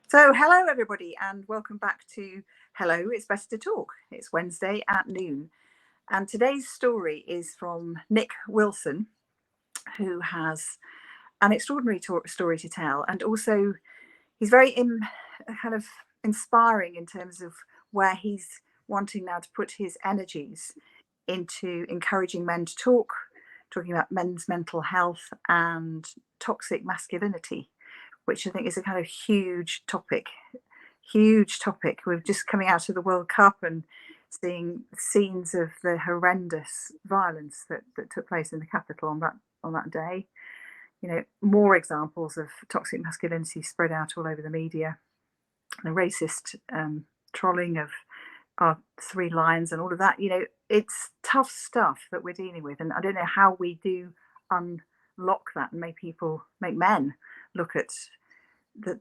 So, hello everybody, and welcome back to Hello, It's Better to Talk. It's Wednesday at noon, and today's story is from Nick Wilson, who has an extraordinary story to tell, and also he's very kind of inspiring in terms of where he's wanting now to put his energies into encouraging men to talk, talking about men's mental health and toxic masculinity, which I think is a kind of huge topic. We're just coming out of the World Cup and seeing scenes of the horrendous violence that took place in the capital on that day. You know, more examples of toxic masculinity spread out all over the media, the racist trolling of our three lions and all of that. You know, it's tough stuff that we're dealing with, and I don't know how we do unlock that and make men look at the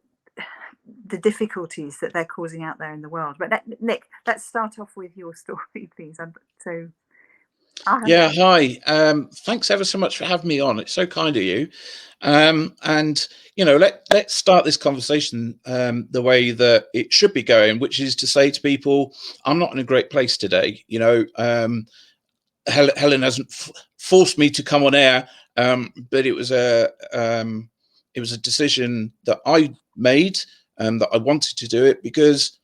difficulties that they're causing out there in the world. But Nick, let's start off with your story, please. Yeah, hi. Thanks ever so much for having me on. It's so kind of you. And let's start this conversation the way that it should be going, which is to say to people, I'm not in a great place today. Helen hasn't forced me to come on air, but it was a decision that I made, that I wanted to do it because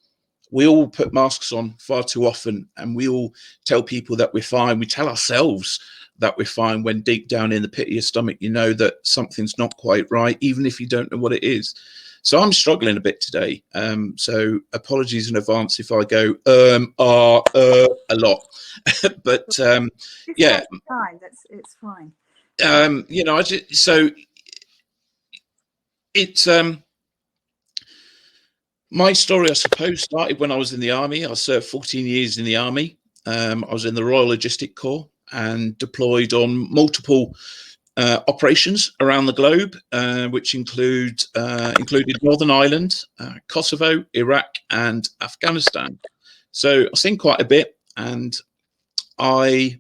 we all put masks on far too often, and we all tell people that we're fine. We tell ourselves that we're fine when deep down in the pit of your stomach, you know that something's not quite right, even if you don't know what it is. So I'm struggling a bit today. So apologies in advance if I go a lot. But yeah, fine. It's fine. It's my story, I suppose, started when I was in the army. I served 14 years in the army. I was in the Royal Logistic Corps and deployed on multiple operations around the globe, which included Northern Ireland, Kosovo, Iraq, and Afghanistan. So I've seen quite a bit, and I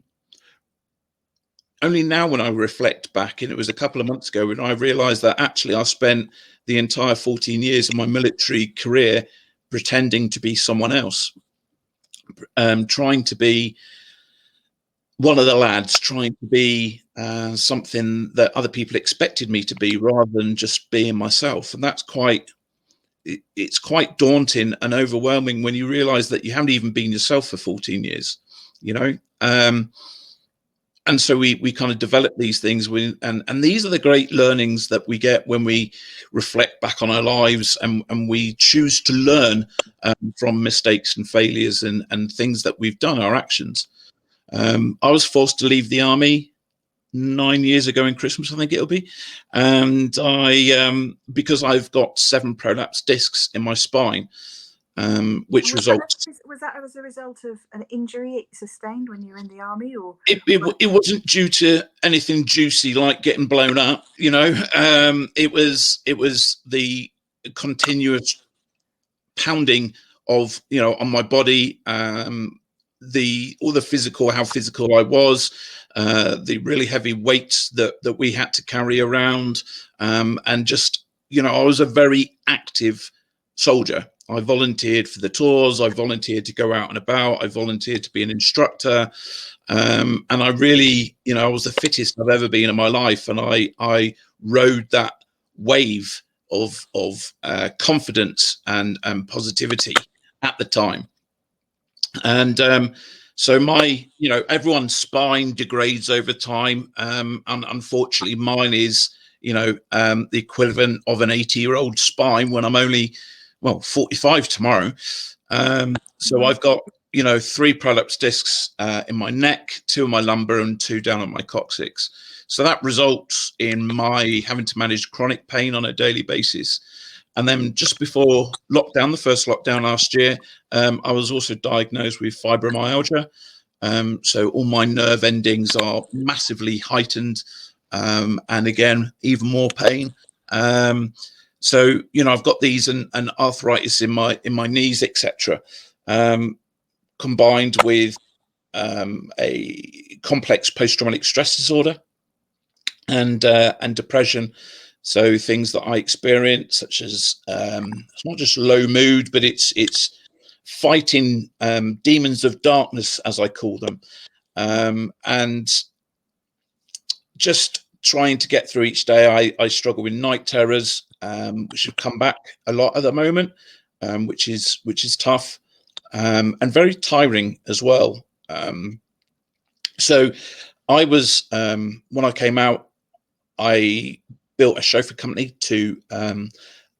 only now, when I reflect back, and it was a couple of months ago, when I realized that actually I spent the entire 14 years of my military career pretending to be someone else, trying to be one of the lads, trying to be something that other people expected me to be, rather than just being myself. And that's it's quite daunting and overwhelming when you realize that you haven't even been yourself for 14 years, and so we kind of develop these things, and these are the great learnings that we get when we reflect back on our lives, and we choose to learn from mistakes and failures and things that we've done, our actions. I was forced to leave the army 9 years ago in Christmas, I think it'll be, and because I've got 7 prolapsed discs in my spine, which results. Was that as a result of an injury sustained when you were in the army, or it wasn't due to anything juicy like getting blown up? It was the continuous pounding of on my body, how physical I was, the really heavy weights that we had to carry around, and just I was a very active soldier. I volunteered for the tours. I volunteered to go out and about. I volunteered to be an instructor. And I really, I was the fittest I've ever been in my life. And I rode that wave of confidence and positivity at the time. And so everyone's spine degrades over time. And unfortunately, mine is, the equivalent of an 80-year-old spine when I'm only 45 tomorrow. So I've got 3 prolapse discs in my neck, 2 in my lumbar, and 2 down on my coccyx. So that results in my having to manage chronic pain on a daily basis. And then just before lockdown, the first lockdown last year, I was also diagnosed with fibromyalgia. So all my nerve endings are massively heightened, and again, even more pain. So I've got these and arthritis in my knees, etc., combined with a complex post-traumatic stress disorder and depression, So things that I experience, such as it's not just low mood, but it's fighting demons of darkness, as I call them, and just trying to get through each day. I struggle with night terrors, which have come back a lot at the moment, which is tough, and very tiring as well. So I was when I came out, I built a chauffeur company to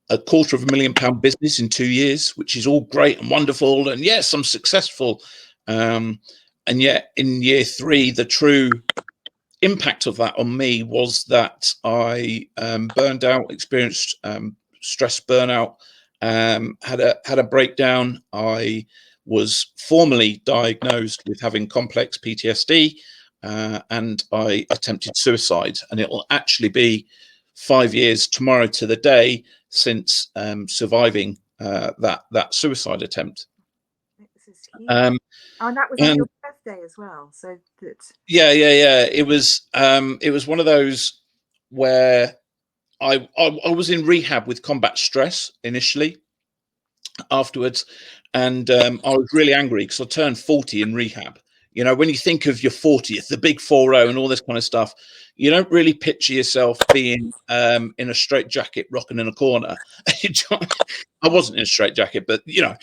£250,000 business in 2 years, which is all great and wonderful. And yes, I'm successful. And yet in year 3, the true impact of that on me was that I burned out, experienced stress burnout, had a breakdown. I was formally diagnosed with having complex PTSD, and I attempted suicide. And it will actually be 5 years tomorrow to the day since surviving that suicide attempt. This is huge. And that was on your birthday as well. So that. Yeah. It was one of those where I was in rehab with combat stress initially, afterwards, and I was really angry because I turned 40 in rehab. You know, when you think of your 40th, the big 40 and all this kind of stuff, you don't really picture yourself being in a straitjacket rocking in a corner. I wasn't in a straitjacket, but you know,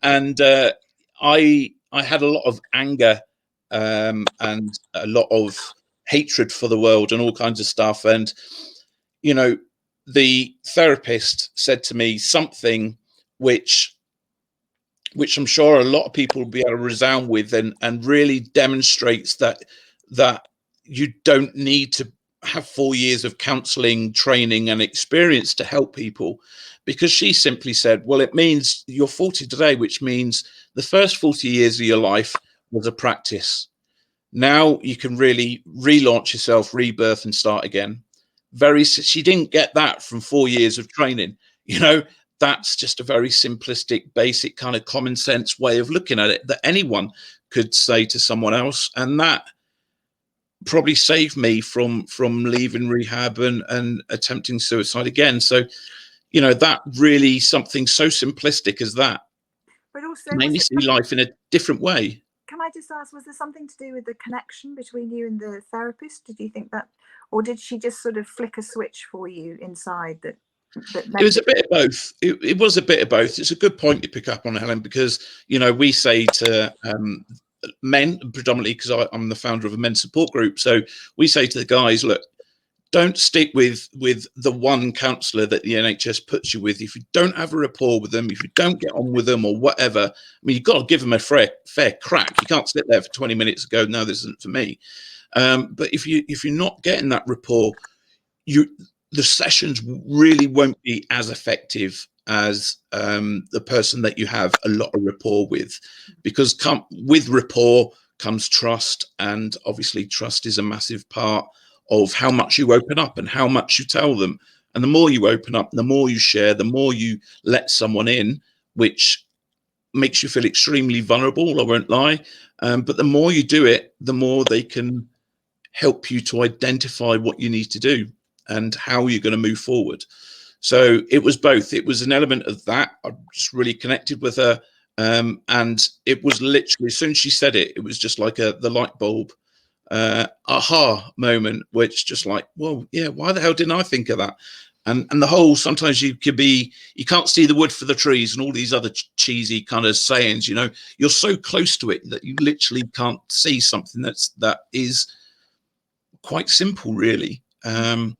and I had a lot of anger and a lot of hatred for the world and all kinds of stuff. And you know, the therapist said to me something which I'm sure a lot of people will be able to resound with, and really demonstrates that you don't need to have 4 years of counseling, training and experience to help people, because she simply said, well, it means you're 40 today, which means the first 40 years of your life was a practice. Now you can really relaunch yourself, rebirth and start again. She didn't get that from 4 years of training. You know, that's just a very simplistic, basic kind of common sense way of looking at it that anyone could say to someone else. And that probably saved me from leaving rehab and attempting suicide again. So, you know, that really, something so simplistic as that, but also made me see life in a different way. Can I just ask, was there something to do with the connection between you and the therapist? Did you think that, or did she just sort of flick a switch for you inside that it was a bit of both. It was a bit of both. It's a good point you pick up on, Helen, because, you know, we say to men predominantly, because I'm the founder of a men's support group. So we say to the guys, look, don't stick with the one counsellor that the NHS puts you with. If you don't have a rapport with them, if you don't get on with them or whatever, I mean, you've got to give them a fair crack. You can't sit there for 20 minutes and go, no, this isn't for me. But if you're not getting that rapport, the sessions really won't be as effective as the person that you have a lot of rapport with, because with rapport comes trust, and obviously trust is a massive part of how much you open up and how much you tell them. And the more you open up, the more you share, the more you let someone in, which makes you feel extremely vulnerable, I won't lie. But the more you do it, the more they can help you to identify what you need to do and how you're going to move forward. So it was both. It was an element of that. I just really connected with her. And it was literally, as soon as she said it, it was just like the light bulb aha moment, which just like, well, yeah, why the hell didn't I think of that? And the whole, sometimes you can't see the wood for the trees and all these other cheesy kind of sayings, you know, you're so close to it that you literally can't see something that is quite simple, really. And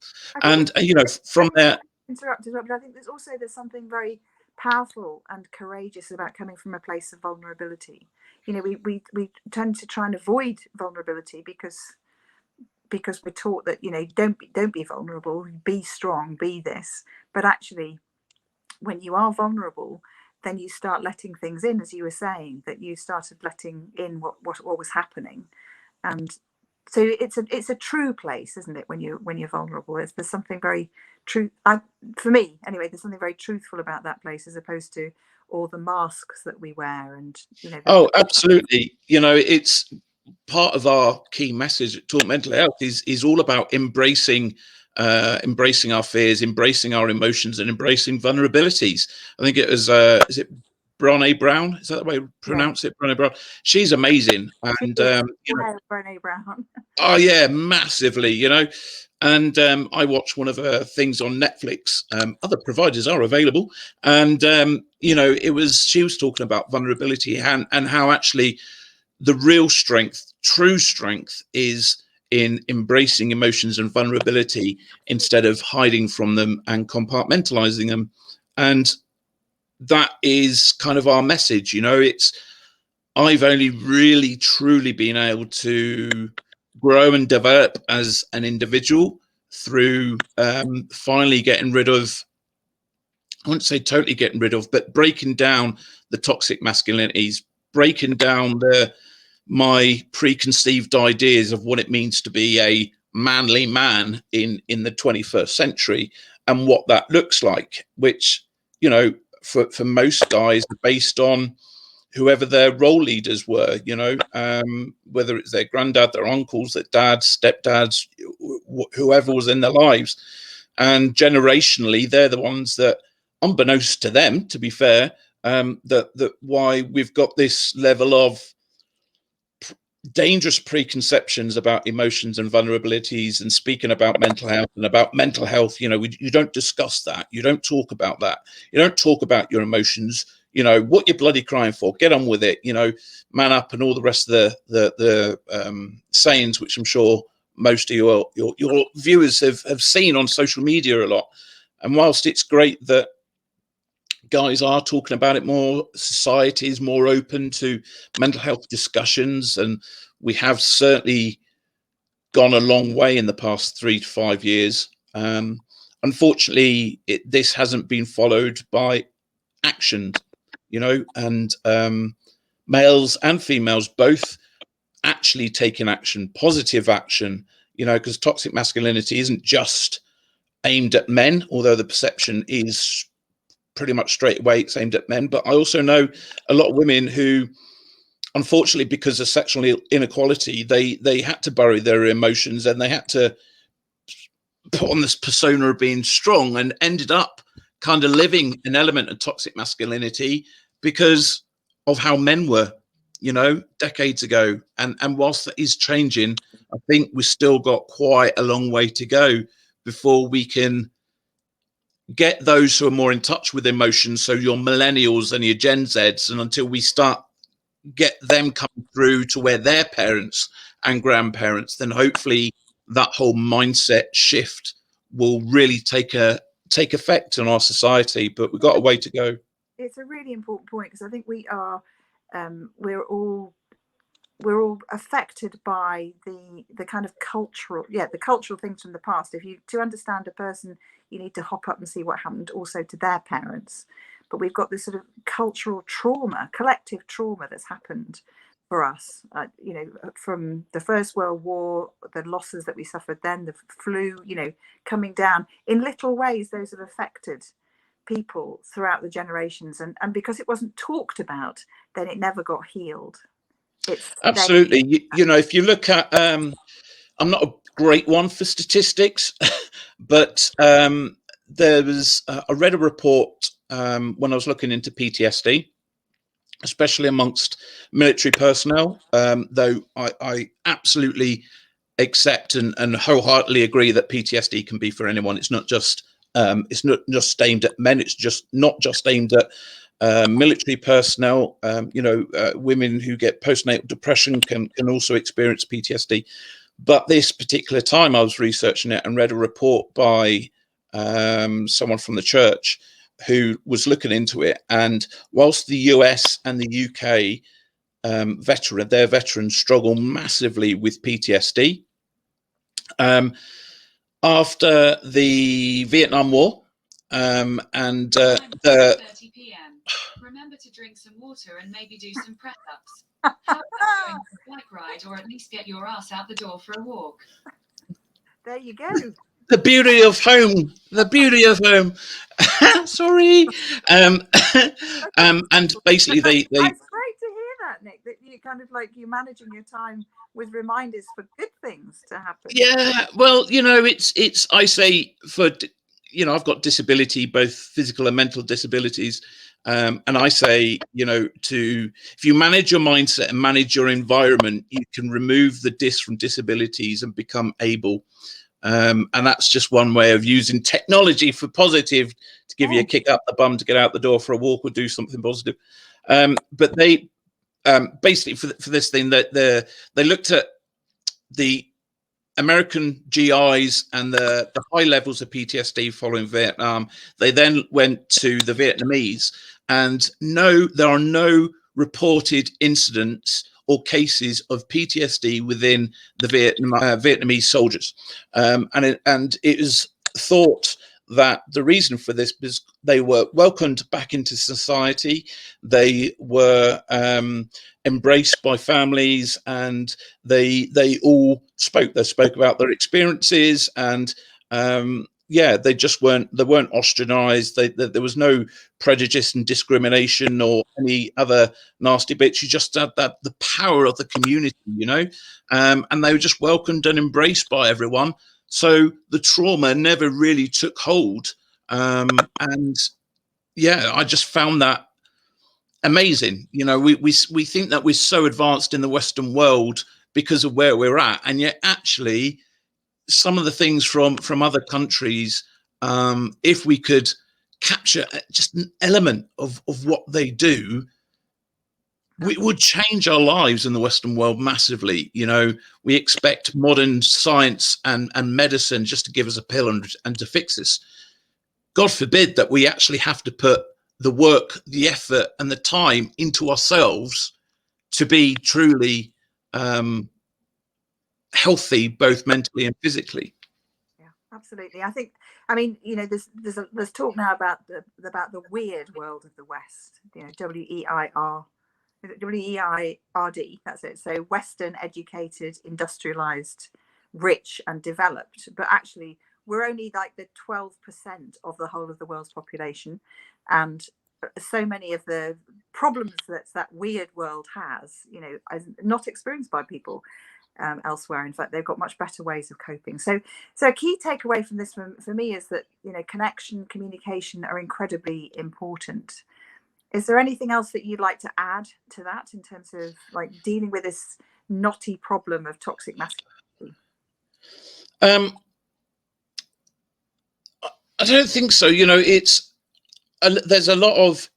you know, from there, interrupted, but I think there's something very powerful and courageous about coming from a place of vulnerability. You know, we tend to try and avoid vulnerability because we're taught that, you know, don't be vulnerable, be strong, be this. But actually, when you are vulnerable, then you start letting things in, as you were saying, that you started letting in what was happening. And so it's a true place, isn't it, when you're vulnerable? There's something very true, for me anyway, there's something very truthful about that place, as opposed to all the masks that we wear. And you know, oh, absolutely. You know, it's part of our key message at Talk Mental Health is all about embracing embracing our fears, embracing our emotions, and embracing vulnerabilities. I think it was, is it Brené Brown? Is that the way you pronounce it? Brené Brown. She's amazing. And, Brené Brown. Oh yeah, massively, And I watched one of her things on Netflix. Other providers are available. And, she was talking about vulnerability and how actually the real strength, true strength, is in embracing emotions and vulnerability instead of hiding from them and compartmentalizing them. And that is kind of our message. I've only really truly been able to grow and develop as an individual through finally getting rid of, I wouldn't say totally getting rid of, but breaking down the toxic masculinities, breaking down my preconceived ideas of what it means to be a manly man in the 21st century and what that looks like, which, for most guys are based on whoever their role leaders were, whether it's their granddad, their uncles, their dads, stepdads, whoever was in their lives. And generationally, they're the ones that, unbeknownst to them, to be fair, that why we've got this level of dangerous preconceptions about emotions and vulnerabilities, and speaking about mental health you don't discuss that. You don't talk about that. You don't talk about your emotions. What you're bloody crying for, get on with it, man up, and all the rest of the sayings, which I'm sure most of your viewers have seen on social media a lot. And whilst it's great that guys are talking about it more, society is more open to mental health discussions, and we have certainly gone a long way in the past 3 to 5 years. Unfortunately, this hasn't been followed by action, and males and females both actually taking action, positive action, because toxic masculinity isn't just aimed at men, although the perception is pretty much straight away it's aimed at men. But I also know a lot of women who, unfortunately, because of sexual inequality, they had to bury their emotions and they had to put on this persona of being strong, and ended up kind of living an element of toxic masculinity because of how men were, decades ago. And whilst that is changing, I think we've still got quite a long way to go before we can get those who are more in touch with emotions, so your millennials and your Gen Zs, and until we start get them coming through to where their parents and grandparents, then hopefully that whole mindset shift will really take effect in our society. But we've got a way to go. It's a really important point, because I think we're all affected by the kind of cultural things from the past. To understand a person, you need to hop up and see what happened also to their parents. But we've got this sort of cultural trauma, collective trauma that's happened for us, from the First World War, the losses that we suffered then, the flu, coming down in little ways. Those have affected people throughout the generations, and because it wasn't talked about, then it never got healed. Absolutely. If you look at, I'm not a great one for statistics, but there was, I read a report when I was looking into PTSD, especially amongst military personnel, though I absolutely accept and wholeheartedly agree that PTSD can be for anyone. It's not just aimed at men. It's just not just aimed at military personnel. Women who get postnatal depression can also experience PTSD. But this particular time I was researching it and read a report by someone from the church who was looking into it. And whilst the US and the UK their veterans struggle massively with PTSD, after the Vietnam War, and the 30 p.m. Remember to drink some water and maybe do some press-ups. How about going for a bike ride, or at least get your ass out the door for a walk? There you go. The beauty of home. The beauty of home. Sorry. And basically, they. It's great to hear that, Nick. That kind of like you're managing your time with reminders for good things to happen. Yeah, well, it's I say for, I've got disability, both physical and mental disabilities. And I say, if you manage your mindset and manage your environment, you can remove the from disabilities and become able. And that's just one way of using technology for positive, to give you a kick up the bum to get out the door for a walk or do something positive. But they basically for this thing, that they looked at the American GIs and the high levels of PTSD following Vietnam. They then went to the Vietnamese, and there are no reported incidents or cases of PTSD within the Vietnamese soldiers. And it is thought that the reason for this was they were welcomed back into society. They were embraced by families, and they all spoke. They spoke about their experiences, and they just weren't ostracized. There was no prejudice and discrimination or any other nasty bits. You just had the power of the community, and they were just welcomed and embraced by everyone. So the trauma never really took hold. I just found that amazing. We think that we're so advanced in the Western world because of where we're at, and yet actually some of the things from other countries, if we could capture just an element of what they do, it would change our lives in the Western world massively. We expect modern science and medicine just to give us a pill and to fix us. God forbid that we actually have to put the work, the effort, and the time into ourselves to be truly healthy, both mentally and physically. Yeah, absolutely. I mean, there's talk now about the weird world of the West. WEIRD. That's it. So Western, educated, industrialized, rich, and developed. But actually, we're only like the 12% of the whole of the world's population, and so many of the problems that weird world has, are not experienced by people elsewhere. In fact, they've got much better ways of coping. So a key takeaway from this for me is that connection, communication are incredibly important. Is there anything else that you'd like to add to that in terms of like dealing with this knotty problem of toxic masculinity? I don't think so. There's a lot of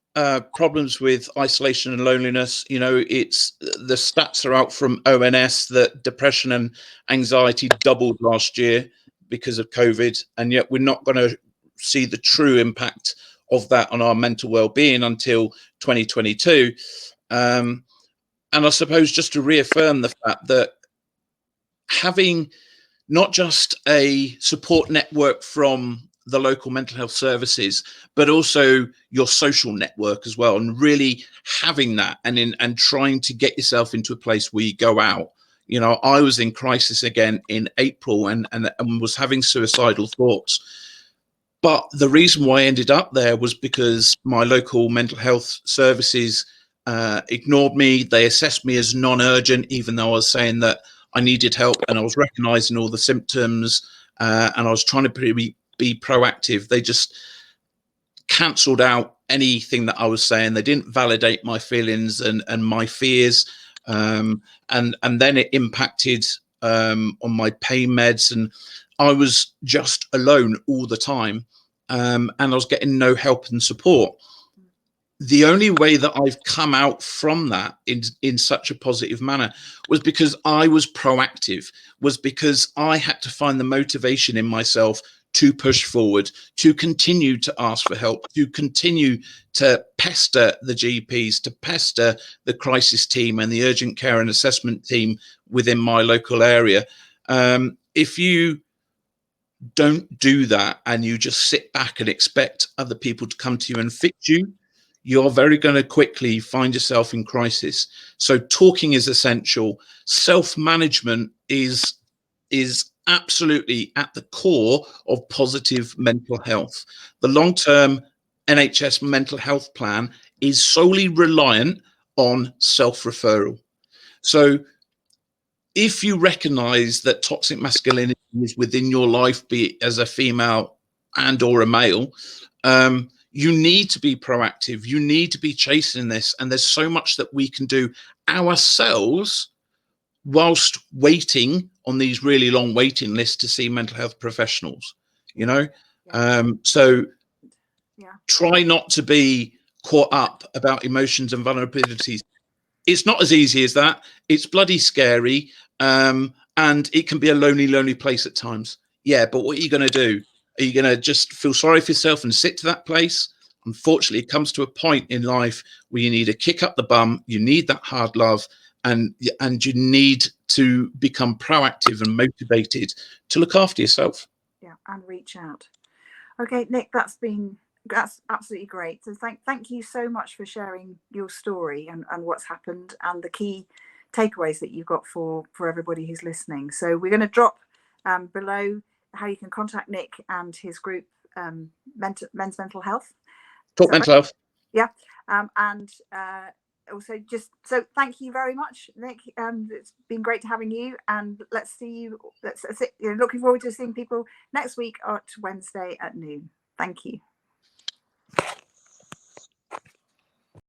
problems with isolation and loneliness. It's the stats are out from ONS that depression and anxiety doubled last year because of COVID, and yet we're not going to see the true impact of that on our mental well-being until 2022. And I suppose just to reaffirm the fact that having not just a support network from the local mental health services, but also your social network as well, and really having that and trying to get yourself into a place where you go out. I was in crisis again in April and was having suicidal thoughts. But the reason why I ended up there was because my local mental health services ignored me. They assessed me as non-urgent, even though I was saying that I needed help, and I was recognizing all the symptoms, and I was trying to be proactive. They just cancelled out anything that I was saying. They didn't validate my feelings and my fears, and then it impacted on my pain meds, and I was just alone all the time, and I was getting no help and support. The only way that I've come out from that in such a positive manner was because I was proactive, was because I had to find the motivation in myself to push forward, to continue to ask for help, to continue to pester the GPs, to pester the crisis team and the urgent care and assessment team within my local area. If you don't do that and you just sit back and expect other people to come to you and fix you, you're very going to quickly find yourself in crisis. So talking is essential. Self-management is absolutely at the core of positive mental health. The long-term NHS mental health plan is solely reliant on self-referral. So if you recognize that toxic masculinity is within your life, be it as a female and or a male, you need to be proactive. You need to be chasing this. And there's so much that we can do ourselves whilst waiting on these really long waiting lists to see mental health professionals, you know. So try not to be caught up about emotions and vulnerabilities. It's not as easy as that. It's bloody scary, and it can be a lonely place at times. Yeah, but what are you going to do? Are you going to just feel sorry for yourself and sit to that place? Unfortunately, it comes to a point in life where you need to kick up the bum. You need that hard love, and you need to become proactive and motivated to look after yourself. Yeah, and reach out. Okay, Nick, that's absolutely great. So thank you so much for sharing your story and what's happened and the key takeaways that you've got for everybody who's listening. So we're going to drop below how you can contact Nick and his group, Men's Mental Health. Talk Mental Health. Yeah, and also just so thank you very much, Nick. It's been great having you, and let's see you. Looking forward to seeing people next week at Wednesday at noon. Thank you.